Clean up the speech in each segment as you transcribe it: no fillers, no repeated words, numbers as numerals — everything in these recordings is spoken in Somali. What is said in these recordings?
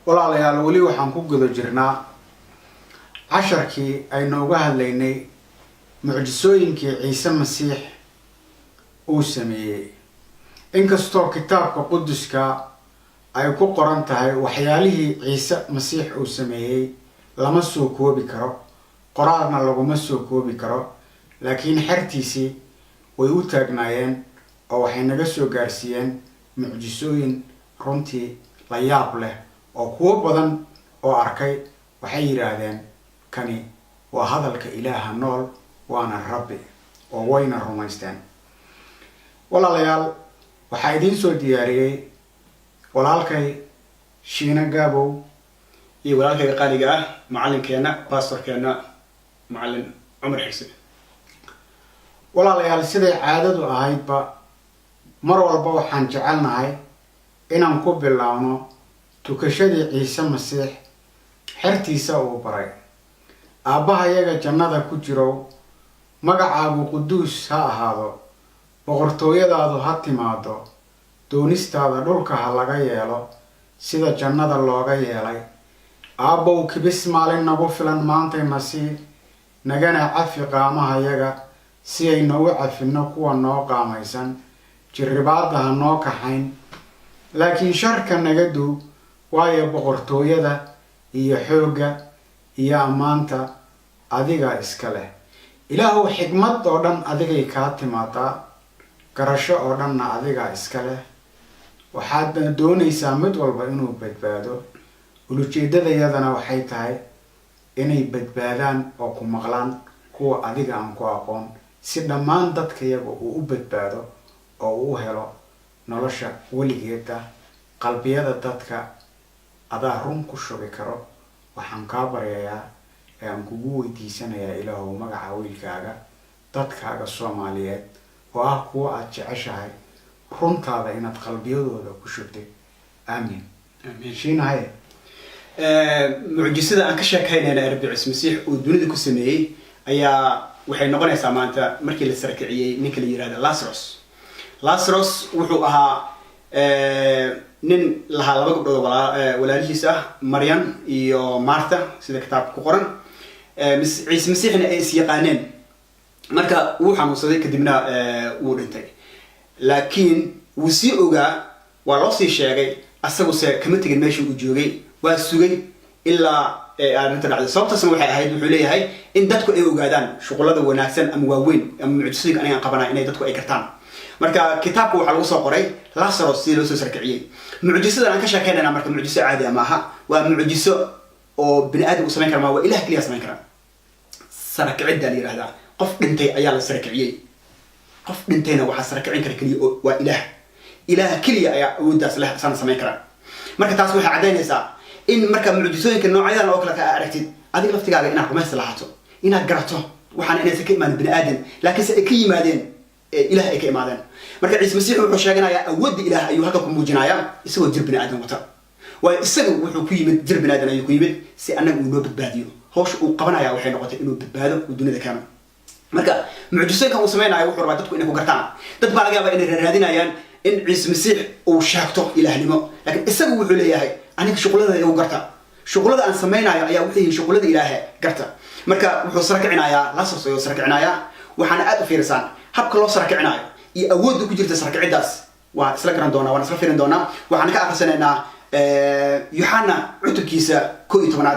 walaalayaal wali waxaan ku guda jirnaa casharkii aynu uga hadlaynay mucjisooyinkii Ciise Masiix uu sameeyay. inkastoo kitaabka quduska ay ku qoran tahay waxyaalihii Ciise Masiix uu sameeyay lama soo koobi karo, qoraalna laguma soo koobi karo, laakiin xertiisii way u taagnaayeen oo waxay naga soo gaarsiiyeen mucjisooyin runtii la yaab leh oo kuwo badan oo arkay waxay yiraahdeen kani waa hadalka Ilaaha nool waana Rabbi oo wayna rumaysteen. walaalayaal waxaa idin soo diyaariyay walaalkay Shiina Gaabow iyo walaalkay qaaliga ah macalinkeena pastorkeena macallin Cumar Xirsi. walaalayaal siday caadadu ahaydba mar walba waxaan jecelnahay inaan ku bilaawno tukashadii Ciise Masiix xertiisa uu baray. aabbahayaga jannada ku jiro, magacaagu quduus ha ahaado, boqortooyadaadu ha timaado, doonistaada dhulka ha laga yeelo sida jannada looga yeelay. aabbow kibis maalin nagu filan maantay Masiix, nagana cafi qaamahayaga si ay noogu cafinno kuwa noo qaamaysan, jirribaadda ha noo kaxayn, laakiin sharka naga duu, waayo boqortooyada iyo xoogga iyo ammaanta adiga iska leh. ilaahu xigmad oo dhan adigay kaa timaadaa, garasho oo dhanna adiga iska leh. waxaad doonaysaa mid walba inuu badbaado. ulujeedadayadana waxay tahay inay badbaadaan oo ku maqlaan kuwa adiga aan ku aqoon, si dhammaan dadka iyaga uu u badbaado oo uu helo nolosha weligeeda. qalbiyada dadka adaa run ku shubi karo. waxaan kaa baryayaa ee aan kugu weydiisanayaa Ilaahow magaca wiilkaaga, dadkaaga Soomaaliyeed oo ah kuwa aad jeceshahay, runtaada inaad qalbiyadooda ku shubtid. aamin. shiinahay mucjisada aan ka sheekaynayna Rabbi Ciise Masiix uu dunida ku sameeyay ayaa waxay noqonaysaa maanta markii la sarkiciyay ninka la yiraahdo Lazarus wuxuu ahaa nin lahaa laba gabdhood walaalihiis ah, Maryam iyo Martha sida kitaabka ku qoran. Ciise Masiixna ay is yaqaaneen, marka wuu xanuunsaday kadibna wuu dhintay. laakiin wuu sii ogaa, waa loo sii sheegay, asaguse kama tegin meeshii uu joogay, waa sugay ilaa arrinta dhacday. sababtaasna waxay ahayd wuxuu leeyahay in dadku ay ogaadaan shuqulada wanaagsan ama waaweyn ama mucjisooyinka aniga qabanaa inay dadku ay kartaan. marka kitaabku waxaa lagu soo qoray Lazarus si loo soo sarkiciyay. mucjisadan aan ka sheekaynayna marka mucjiso caadi ma aha, waa mucjiso oo bini aadam u sameyn kara, ma waa Ilaah kaliya sameyn kara. sarkicidda la yiraahdaa qof dhintay ayaa la sarkiciyay. qof dhintayna waxa sarkicin kara kaliya waa Ilaah kaliya ayaa awoodaas leh san sameyn kara. marka taas waxay cadeynaysaa in marka mucjisooyinka noocyada oo kala ka aragtid adiga laftigaaga inaad rumaysan lahaato, inaad garato waxaan inaysan ka imaan bini aadam laakiin ay ka yimaadeen Ilaah ay ka imaadeen. marka Ciise Masiix wuxuu sheeganayaa awoodda Ilaah ayuu halka ku muujinayaa isagoo jir bini aadam wata. waa isagu wuxuu ku yimid jir bini aadam ayuu ku yimid si anagu uu noo badbaadiyo. hawsha uu qabanaya waxay noqotay inuu badbaado dunida kaama. marka mucjisooyinka uu sameeyay wuxuu rabaa dadku inay ku gartaan. dad baa laga yaabaa inay raadinayaan in Ciise Masiix uu sheegto ilaahnimo, laakiin isagu wuxuu leeyahay aniga shuqulada uu garta. shuqulada aan sameeynayo ayaa wixii shuqulada Ilaahay garta. marka wuxuu sarkicinayaa Lazarus oo sarkicinayaa. waxaana aad u fiirsan habka loo sarkicinayo iyo awoodda ku jirta sarkicidaas. waa isla garan doonaa, waan isla fiirin doonaa. waxaan ka akhrisanaynaa Yohana cutubkiisa 11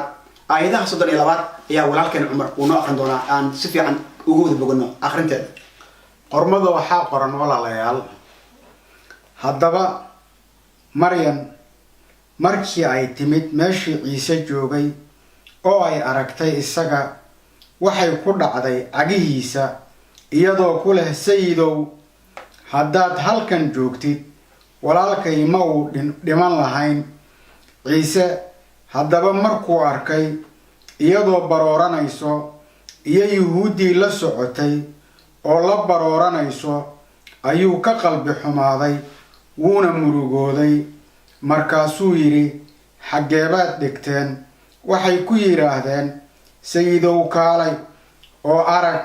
aayadaha 32 ayaa walaalkeen Cumar uu noo akhrin doonaa. aan si fiican ugu wada bogano akhrinteeda. qormada waxaa qoran walaalayaal, haddaba Maryam markii ay timid meeshii Ciise joogay oo ay aragtay isaga, waxay ku dhacday cagihiisa iyadoo ku leh Sayidow, haddaad halkan joogtid walaalkay ma uu dhiman lahayn. Ciise haddaba markuu arkay iyadoo barooranayso iyo Yuhuuddii la socotay oo la barooranayso, ayuu ka qalbi xumaaday, wuuna murugooday. markaasuu yidhi, xaggeebaad dhigteen? waxay ku yidhaahdeen, Sayidow kaalay oo arag.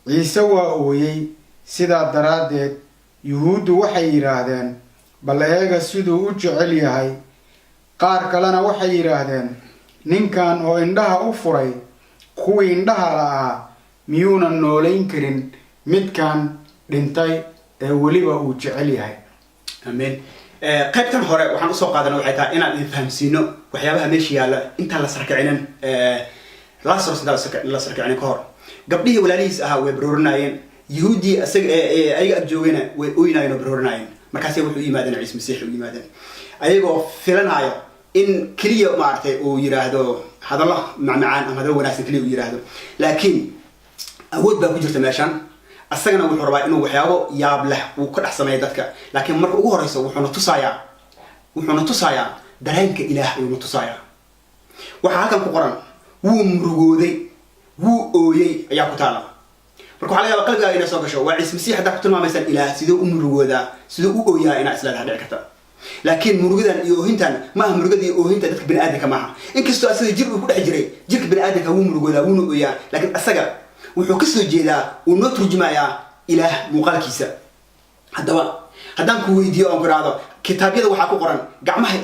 Ciise waa ooyey. sidaa daraaddeed Yuhuuddu waxay yidhaahdeen, bal eega siduu u jecel yahay qaar kalena waxay yidhaahdeen ninkan oo indhaha u furay kuwii indhaha la'aa miyuunan noolayn karin midkan dhintay ee weliba uu jecel yahay. amen. qaybtan hore waxaan usoo qaadana waxay tahay inaan idin fahamsiino waxyaabaha meesha yaalla intaan la sarkicinin Lazarus intaan la sarkicinin ka hor gabdhihii walaalihiis ahaa way baroorinayeen yahuudii ayaga ag joogayna way ooynaayeen oo baroorinayeen markaasay wuxuu yimaadeen ciise masiix u yimaadeen ayagoo filanayo in keliya maaragtay uu yiraahdo hadallo macmacaan ama hadallo wanaagsan keliya uu yiraahdo laakiin awood baa ku jirta meeshan asagana wuxuu rabaa inuu waxyaabo yaab leh uu ka dhex sameeyo dadka laakiin marka ugu horeysa wuxuuna tusayaa dareenka ilaah ayuu tusayaa waxaa halkan ku qoran wuu murugooday wuu ooyey ayaa ku taala marka waxaa laga yaabaa qalbigaaga inay soo gasho waa ciise masiix haddaa ku tilmaamaysan ilaah siduu u murugoodaa siduu u ooyaa inaa isleedaha dhici karta laakiin murugadan iyo oohintan ma aha murugada iyo oohinta dadka bini'aadamka maaha inkastoo asaga jir uu ku dhex jiray jirka bini'aadamka wuu murugoodaa wuuna ooyaa laakiin asaga wuxuu ka soo jeedaa uu noo turjumayaa ilaah muuqaalkiisa haddaba haddaan ku weydiiyo oon ku idhaahdo kitaabyada waxaa ku qoran gacmaha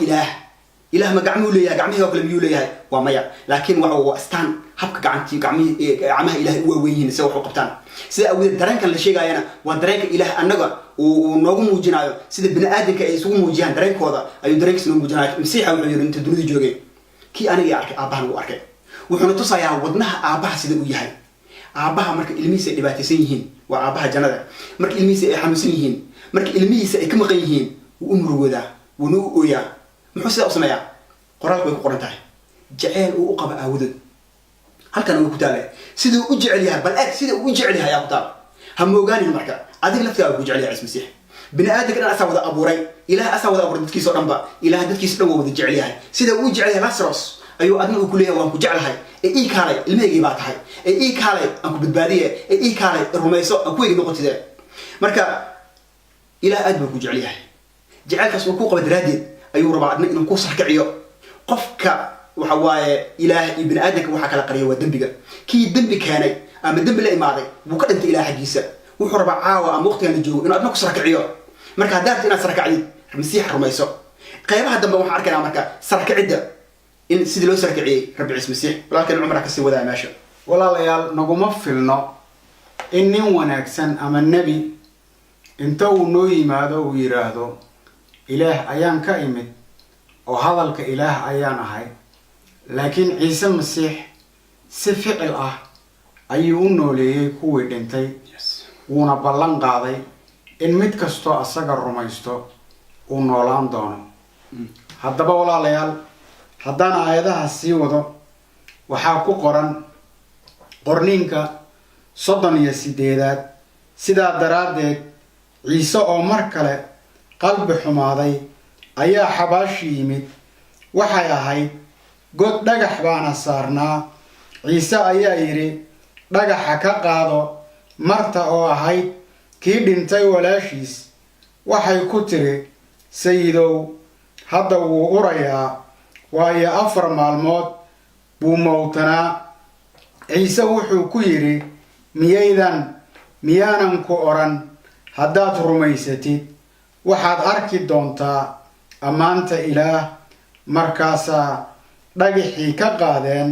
ilaah ma gacmuhu leeyahay gacmihii oo kale miyuu leeyahay waa maya laakiin waxa uu astaan habka gacmaha ilaah u waaweyn yihiin sida wax u qabtaan sida awgeed dareenkan la sheegayana waa dareenka ilaah annaga uu noogu muujinayo sida bini'aadamka ay isugu muujiyaan dareenkooda ayuu dareenkiisa noogu muujinayo masiixa wuxuu yidhi inta dunida joogay kii aniga arkay aabbahan uu arkay wuxuuna tusayaa wadnaha aabbaha sida uu yahay aabbaha marka ilmihiisa ay dhibaataysan yihiin waa aabbaha jannada marka ilmihiisa ay xanuunsan yihiin marka ilmihiisa ay ka maqan yihiin wuu u murugoodaa wuuna u ooyaa muxuu sidaa u sameeyaa qoraalku way ku qoran tahay jaceyl uu u qaba aawadood halkan uu ku taale siduu u jecel yahay bal eeg sida uu u jecel yahay ayaa ku taal ha moogaanin marka adiga laftigaa ku jecel yahay ciise masiix bini'aadamka dhan asaa wada abuuray ilaah asaa wada abuuray dadkiisa oo dhanba ilaah dadkiisa dhan waa wada jecel yahay sida uu u jecel yahay Lazarus ayuu adna uu ku leeyahay waan ku jecelahay ee ii kaalay ilmahaygii baa tahay ee ii kaalay aan ku badbaadiye ee ii kaalay rumayso aan ku eegi noqotide marka ilaah aad buu ku jecel yahay jacaylkaas uu ku qaba daraadeed ayuu rabaa adna inuu ku sarkiciyo qofka waxa waaye ilaah iyo bini'aadamka waxa kala qariyo waa dambiga kii dambi keenay ama dambi la imaaday buu ka dhintay ilaah xaggiisa wuxuu rabaa caawa ama waqtigan la joogo inuu adna ku sarkiciyo marka haddaad inaad sarkacdid masiix rumayso qaybaha dambe waxaan arkaynaa marka sarkicidda in sidii loo sarkiciyey rabbi ciise masiix walaalkan cumar ka sii wadaa meesha walaalayaal naguma filno in nin wanaagsan ama nebi inta uu noo yimaado uu yiraahdo ilaah ayaan ka imid oo hadalka ilaah ayaan ahay laakiin ciise masiix si ficil ah ayuu u nooleeyey kuwii dhintay wuuna ballan qaaday in mid kastoo asaga rumaysto uu noolaan doono haddaba walaalayaal haddaan aayadaha sii wado waxaa ku qoran qorniinka 38 sidaa daraaddeed ciise oo mar kale qalbi xumaaday ayaa xabaashi yimid waxay ahayd god dhagax baana saarnaa ciise ayaa yidhi dhagaxa ka qaado marta oo ahayd kii dhintay walaashiis waxay ku tiri sayidow hadda wuu urayaa waayo 4 maalmood buu mowtanaa ciise wuxuu ku yidhi miyaanan ku oran haddaad rumaysatid waxaad arki doontaa ammaanta ilaah markaasaa dhagaxii ka qaadeen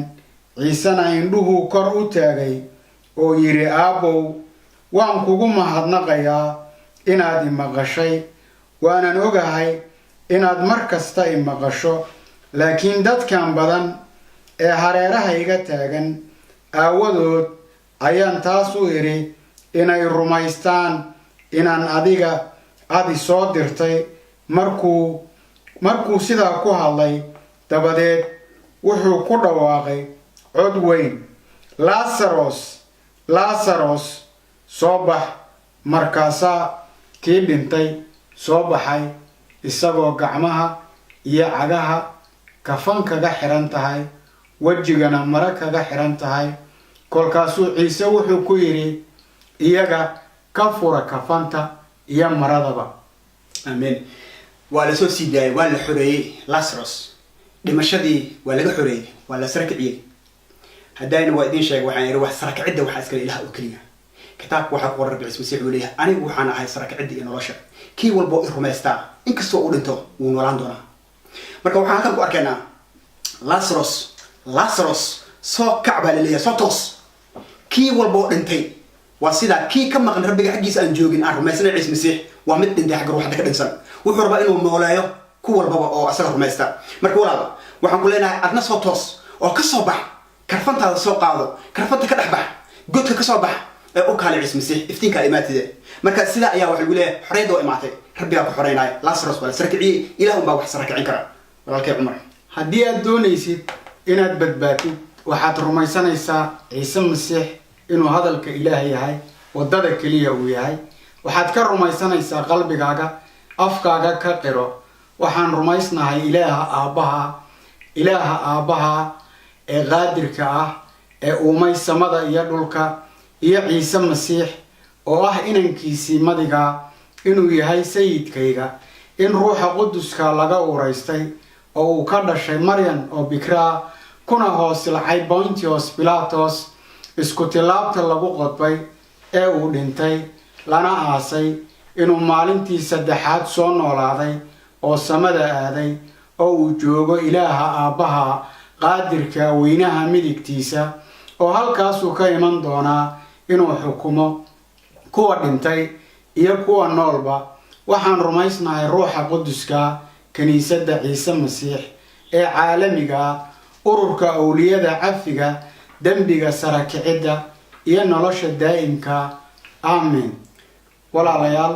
ciisena indhuhuu kor u taagay oo yidhi aabbow waan kugu mahadnaqayaa inaad imaqashay waanan ogahay inaad mar kasta imaqasho laakiin dadkan badan ee hareerahayga taagan aawadood ayaan taas u idhi inay rumaystaan inaan adiga adi soo dirtay markuu sidaa ku hadlay dabadeed wuxuu ku dhawaaqay cod weyn Lazarus soo bax markaasaa kii dhintay soo baxay isagoo gacmaha iyo cagaha kafan kaga xiran tahay wejigana mara kaga xiran tahay kolkaasuu ciise wuxuu ku yidhi iyaga ka fura kafanta iyo maradaba amen waa la soo sii daayay waa la xoreeyey Lazarus dhimashadii waa laga xoreeyey waa la sarkiciyey haddayna waa idin sheegay waxaan yidhi wax sarkicidda waxaa iskale ilaah oo keliya kitaabku waxaa ku qoran rabbi ciise masiix uu leeyahay anigu waxaan ahay sarkicidda iyo nolosha kii walbo i rumaystaa inkastoo uu dhinto wuu noolaan doonaa marka waxaan halkan ku arkaynaa Lazarus soo kac baa leeyahay soo toos kii walba oo dhintay waa sida kii ka maqan rabbiga xaqiisa aan joogin aan rumaysnay Ciise Masiix waa mid dhintay xaq ruuxda ka dhinsan wuxuu rabaa inuu nooleeyo ku walbaba oo asaga rumaysta marka walaal waxaan ku leenahay adna soo toos oo ka soo bax karfantaada soo qaado karfanta ka dhaxbax godka ka soo bax ee u kaali Ciise Masiix iftiinka imaatide marka sida ayaa waxa uu leeyahay xoreydo imaatay rabbiga ku xoreynay Lazarus wala sarkicii ilaahu baa wax sarkicin kara walaalkay Cumar haddii aad doonaysid inaad badbaadid waxaad rumaysanaysaa Ciise Masiix inuu hadalka Ilaahay yahay wadada kaliya uu yahay waxaad ka rumaysanaysaa qalbigaaga afkaaga ka qiro waxaan rumaysnahay Ilaaha Aabaha ee qaadirka ah ee uumay samada iyo dhulka iyo Ciise Masiix oo ah inankiisii madiga inuu yahay sayidkayga in ruuxa quduska laga uuraystay oo uu ka dhashay Maryam oo bikra kuna hoos lacay Pontius Pilatus isku tilaabta lagu qodbay ee uu dhintay lana aasay inuu maalintii saddexaad soo noolaaday oo samada aaday oo uu joogo Ilaaha Aabaha qaadirka weynaha midigtiisa oo halkaas uu ka iman doonaa inuu xukumo kuwa dhintay iyo kuwa noolba waxaan rumaysnahay ruuxa quduska kaniisadda Ciise Masiix ee caalamiga ururka awliyada cafiga dambiga sarakicidda iyo nolosha daa'imka aamin walaalayaal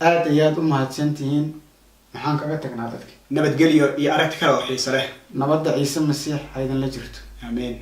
aad ayaad u mahadsantihiin maxaan kaga tagnaa dadka nabadgelyo iyo aragti kale oo xiiso leh nabadda Ciise Masiix ha idin la jirto amiin